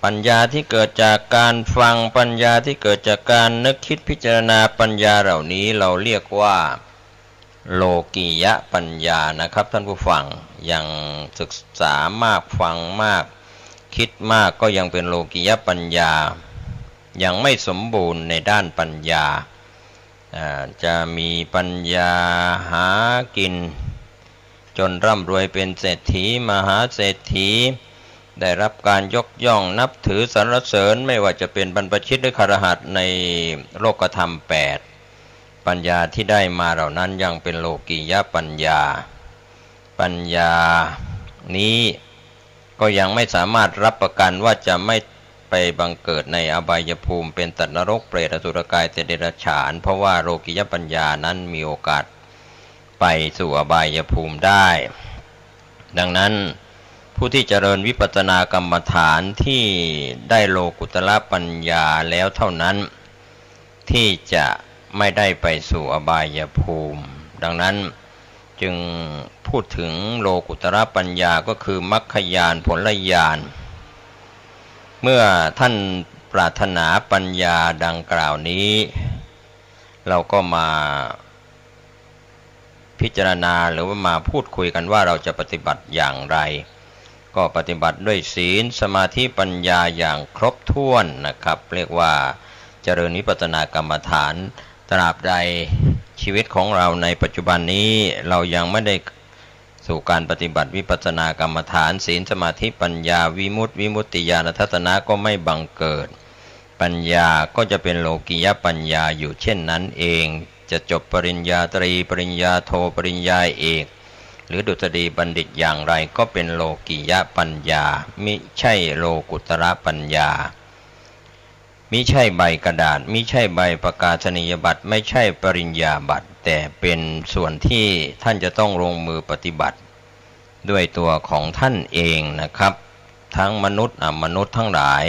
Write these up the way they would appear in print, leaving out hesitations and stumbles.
ปัญญาที่เกิดจากการฟังปัญญาที่เกิดจากการนึกคิดพิจารณาปัญญาเหล่านี้เราเรียกว่าโลกียะปัญญานะครับท่านผู้ฟังยังศึกษามากฟังมากคิดมากก็ยังเป็นโลกียะปัญญายังไม่สมบูรณ์ในด้านปัญญาจะมีปัญญาหากินจนร่ำรวยเป็นเศรษฐีมหาเศรษฐีได้รับการยกย่องนับถือสรรเสริญไม่ว่าจะเป็นบรรพชิตหรือคฤหัสถ์ในโลกธรรม8ปัญญาที่ได้มาเหล่านั้นยังเป็นโลกียะปัญญาปัญญานี้ก็ยังไม่สามารถรับประกันว่าจะไม่ไปบังเกิดในอบายภูมิเป็นสัตว์นรกเปรตอสุรกายเดรัจฉานเพราะว่าโลกียะปัญญานั้นมีโอกาสไปสู่อบายภูมิได้ดังนั้นผู้ที่เจริญวิปัสสนากรรมฐานที่ได้โลกุตระปัญญาแล้วเท่านั้นที่จะไม่ได้ไปสู่อบายภูมิดังนั้นจึงพูดถึงโลกุตระปัญญาก็คือมรรคญาณผลญาณเมื่อท่านปรารถนาปัญญาดังกล่าวนี้เราก็มาพิจารณาหรือว่ามาพูดคุยกันว่าเราจะปฏิบัติอย่างไรก็ปฏิบัติด้วยศีลสมาธิปัญญาอย่างครบถ้วนนะครับเรียกว่าเจริญวิปัสสนากรรมฐานตราบใดชีวิตของเราในปัจจุบันนี้เรายังไม่ได้สู่การปฏิบัติวิปัสสนากรรมฐานศีลสมาธิปัญญาวิมุตติญาณทัศนะก็ไม่บังเกิดปัญญาก็จะเป็นโลกียะปัญญาอยู่เช่นนั้นเองจะจบปริญญาตรีปริญญาโทปริญญาเอกหรือดุษฎีบัณฑิตอย่างไรก็เป็นโลกียะปัญญามิใช่โลกุตระปัญญามิใช่ใบกระดาษมิใช่ใบประกาศนียบัตรไม่ใช่ปริญญาบัตรแต่เป็นส่วนที่ท่านจะต้องลงมือปฏิบัติด้วยตัวของท่านเองนะครับทั้งมนุษย์อมนุษย์ทั้งหลาย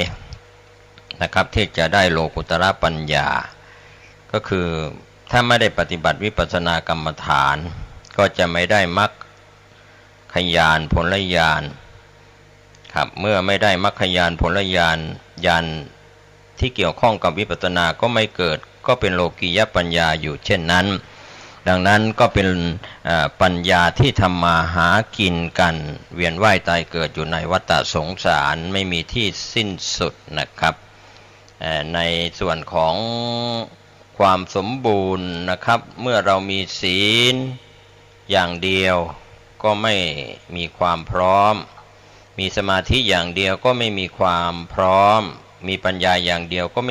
นะครับที่จะได้โลกุตระปัญญาก็คือถ้าไม่ได้ปฏิบัติวิปัสสนากรรมฐานก็จะไม่ได้มรรคญาณผลญาณครับเมื่อไม่ได้มรรคญาณผลญาณญาณที่เกี่ยวข้องกับวิปัสสนาก็ไม่เกิดก็เป็นโลกียะปัญญาอยู่เช่นนั้นดังนั้นก็เป็นปัญญาที่ทำมาหากินกันเวียนว่ายตายเกิดอยู่ในวัฏสงสารไม่มีที่สิ้นสุดนะครับในส่วนของความสมบูรณ์นะครับเมื่อเรามีศีลอย่างเดียวก็ไม่มีความพร้อมมีสมาธิอย่างเดียวก็ไม่มีความพร้อมมีปัญญาอย่างเดียวก็